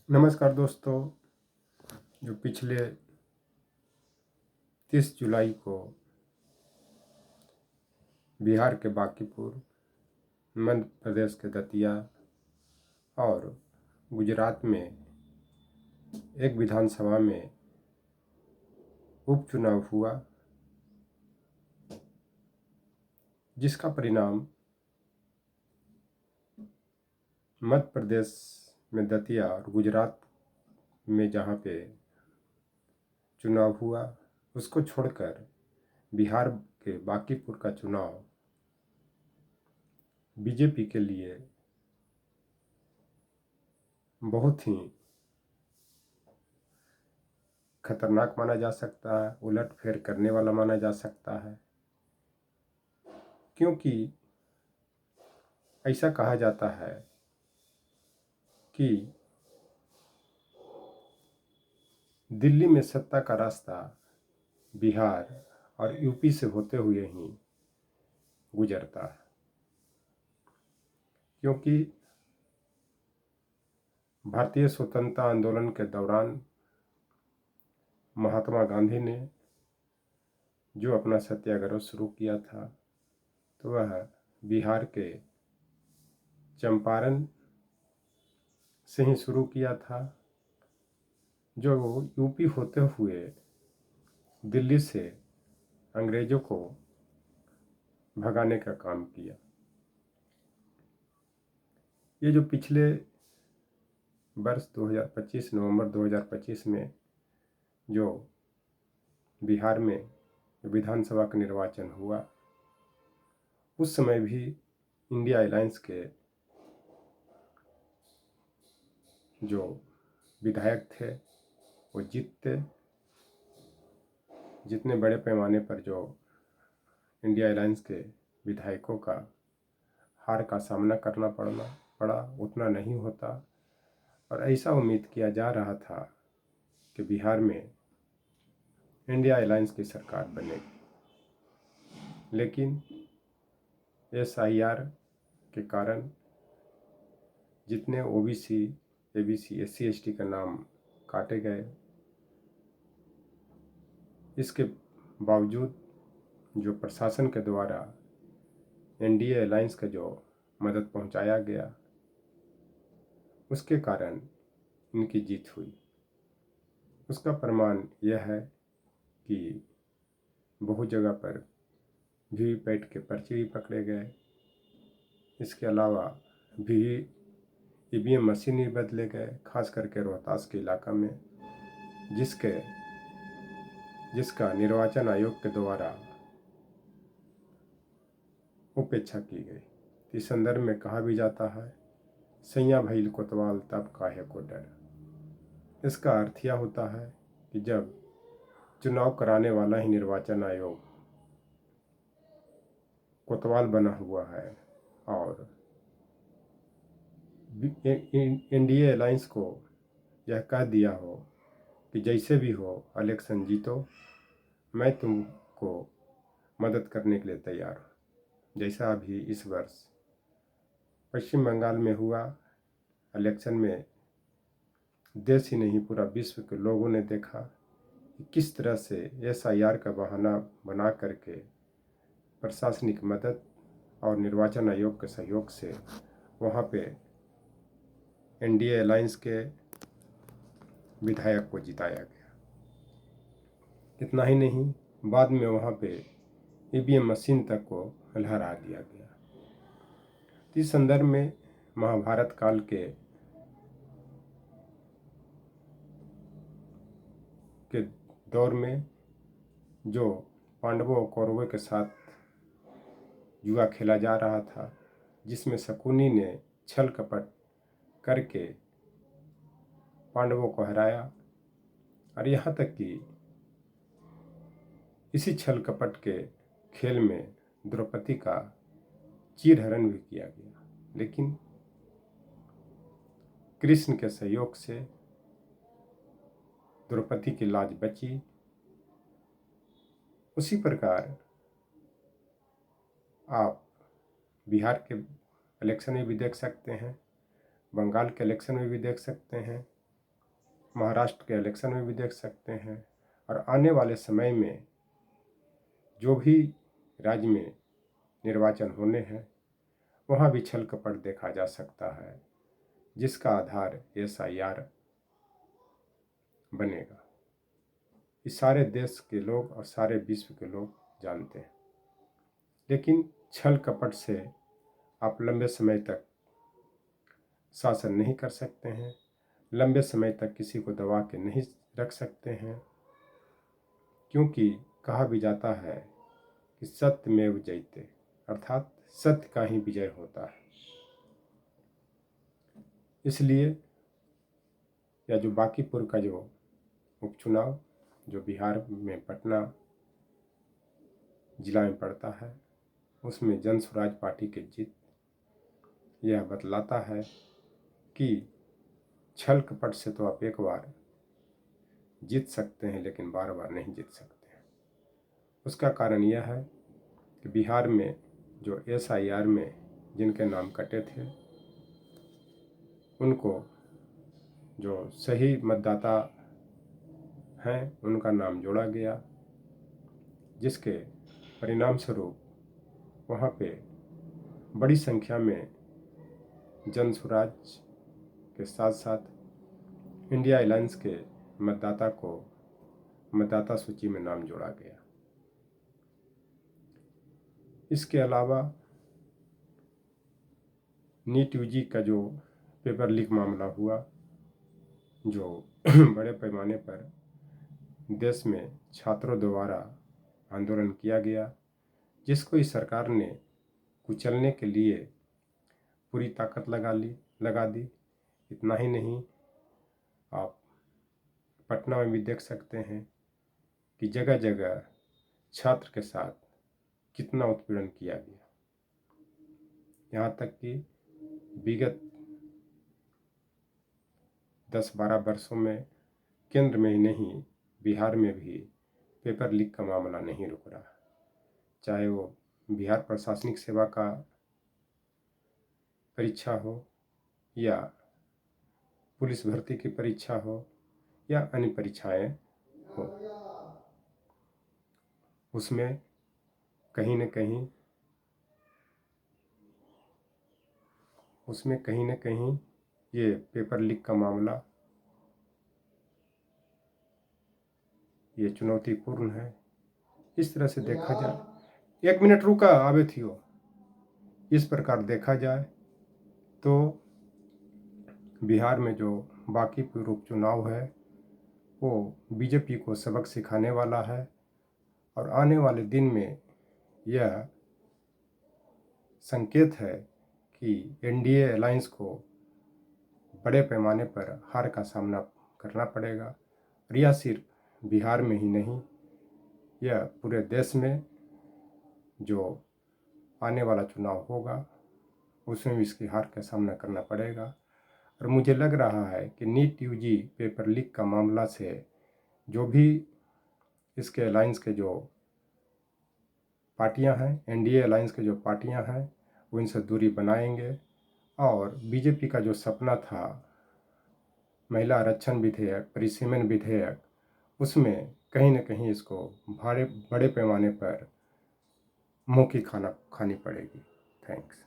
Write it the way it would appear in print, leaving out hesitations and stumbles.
नमस्कार दोस्तों। जो पिछले 30 जुलाई को बिहार के बांकीपुर, मध्य प्रदेश के दतिया और गुजरात में एक विधानसभा में उपचुनाव हुआ, जिसका परिणाम मध्य प्रदेश में दतिया और गुजरात में जहाँ पे चुनाव हुआ उसको छोड़कर बिहार के बांकीपुर का चुनाव बीजेपी के लिए बहुत ही खतरनाक माना जा सकता है, उलटफेर करने वाला माना जा सकता है। क्योंकि ऐसा कहा जाता है कि दिल्ली में सत्ता का रास्ता बिहार और यूपी से होते हुए ही गुजरता है। क्योंकि भारतीय स्वतंत्रता आंदोलन के दौरान महात्मा गांधी ने जो अपना सत्याग्रह शुरू किया था तो वह बिहार के चंपारण से ही शुरू किया था, जो यूपी होते हुए दिल्ली से अंग्रेजों को भगाने का काम किया। ये जो पिछले वर्ष 2025 नवंबर 2025 में जो बिहार में विधानसभा का निर्वाचन हुआ, उस समय भी इंडिया अलायंस के जो विधायक थे वो जीतते। जितने बड़े पैमाने पर जो इंडिया अलायंस के विधायकों का हार का सामना करना पड़ा उतना नहीं होता, और ऐसा उम्मीद किया जा रहा था कि बिहार में इंडिया अलायंस की सरकार बनेगी। लेकिन SIR के कारण जितने OBC, ABC, SC ST का नाम काटे गए, इसके बावजूद जो प्रशासन के द्वारा NDA अलायंस का जो मदद पहुंचाया गया, उसके कारण इनकी जीत हुई। उसका प्रमाण यह है कि बहुत जगह पर VVPAT के पर्चे भी पकड़े गए। इसके अलावा EVM मशीन भी बदले गए, खास करके रोहतास के इलाका में, जिसका निर्वाचन आयोग के द्वारा उपेक्षा की गई। इस संदर्भ में कहा भी जाता है, सैया भइल कोतवाल तब काहे को डर। इसका अर्थ यह होता है कि जब चुनाव कराने वाला ही निर्वाचन आयोग कोतवाल बना हुआ है और NDA अलायंस को यह कह दिया हो कि जैसे भी हो इलेक्शन जीतो, मैं तुमको मदद करने के लिए तैयार हूँ। जैसा अभी इस वर्ष पश्चिम बंगाल में हुआ इलेक्शन में, देश ही नहीं पूरा विश्व के लोगों ने देखा कि किस तरह से SIR का बहाना बना करके प्रशासनिक मदद और निर्वाचन आयोग के सहयोग से वहाँ पे NDA अलायंस के विधायक को जिताया गया। इतना ही नहीं, बाद में वहाँ पे EVM मशीन तक को लहरा दिया गया। इस संदर्भ में महाभारत काल के दौर में जो पांडवों और कौरवों के साथ जुआ खेला जा रहा था, जिसमें शकुनी ने छल कपट करके पांडवों को हराया, और यहाँ तक कि इसी छल कपट के खेल में द्रौपदी का चीरहरण भी किया गया। लेकिन कृष्ण के सहयोग से द्रौपदी की लाज बची। उसी प्रकार आप बिहार के इलेक्शन में भी देख सकते हैं, बंगाल के इलेक्शन में भी देख सकते हैं महाराष्ट्र के इलेक्शन में भी देख सकते हैं, और आने वाले समय में जो भी राज्य में निर्वाचन होने हैं वहाँ भी छल कपट देखा जा सकता है, जिसका आधार SIR बनेगा। इस सारे देश के लोग और सारे विश्व के लोग जानते हैं। लेकिन छल कपट से आप लंबे समय तक शासन नहीं कर सकते हैं, लंबे समय तक किसी को दबा के नहीं रख सकते हैं, क्योंकि कहा भी जाता है कि सत्यमेव जयते, अर्थात सत्य का ही विजय होता है। इसलिए या जो बांकीपुर का जो उपचुनाव जो बिहार में पटना जिला में पड़ता है, उसमें जन स्वराज पार्टी की जीत यह बतलाता है कि छल कपट से तो आप एक बार जीत सकते हैं लेकिन बार बार नहीं जीत सकते हैं। उसका कारण यह है कि बिहार में जो SIR में जिनके नाम कटे थे उनको जो सही मतदाता हैं उनका नाम जोड़ा गया, जिसके परिणाम स्वरूप वहाँ पे बड़ी संख्या में जन स्वराज के साथ साथ इंडिया अलायंस के मतदाता को मतदाता सूची में नाम जोड़ा गया। इसके अलावा नीट UG का जो पेपर लीक मामला हुआ, जो बड़े पैमाने पर देश में छात्रों द्वारा आंदोलन किया गया, जिसको इस सरकार ने कुचलने के लिए पूरी ताकत लगा दी। इतना ही नहीं, आप पटना में भी देख सकते हैं कि जगह जगह छात्र के साथ कितना उत्पीड़न किया गया। यहाँ तक कि विगत 10-12 वर्षों में केंद्र में ही नहीं बिहार में भी पेपर लीक का मामला नहीं रुक रहा, चाहे वो बिहार प्रशासनिक सेवा का परीक्षा हो या पुलिस भर्ती की परीक्षा हो या अन्य परीक्षाएं हो। उसमें कहीं न कहीं ये पेपर लीक का मामला ये चुनौतीपूर्ण है। इस तरह से देखा जाए, 1 मिनट रुका आवे थियो, इस प्रकार देखा जाए तो बिहार में जो बांकीपुर उपचुनाव है वो बीजेपी को सबक सिखाने वाला है, और आने वाले दिन में यह संकेत है कि NDA अलायंस को बड़े पैमाने पर हार का सामना करना पड़ेगा। और यह सिर्फ बिहार में ही नहीं, यह पूरे देश में जो आने वाला चुनाव होगा उसमें भी इसकी हार का सामना करना पड़ेगा। और मुझे लग रहा है कि नीट UG पेपर लीक का मामला से जो भी इसके अलायंस के जो पार्टियां हैं, NDA अलायंस के जो पार्टियां हैं, वो इनसे दूरी बनाएंगे, और बीजेपी का जो सपना था महिला आरक्षण विधेयक, परिसीमन विधेयक, उसमें कहीं न कहीं इसको बड़े पैमाने पर मुँह की खानी पड़ेगी। थैंक्स।